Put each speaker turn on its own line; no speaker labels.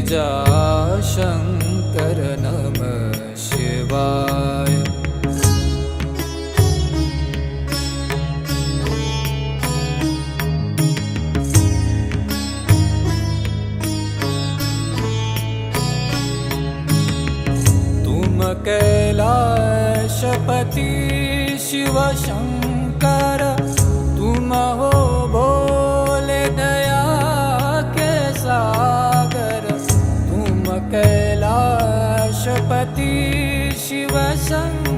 तेजा शंकर नमः शिवाय। तुम कैलाशपति शिव शंकर, तुम हो भोले दया के सागर। तुम कैलाशपति शिव शंकर,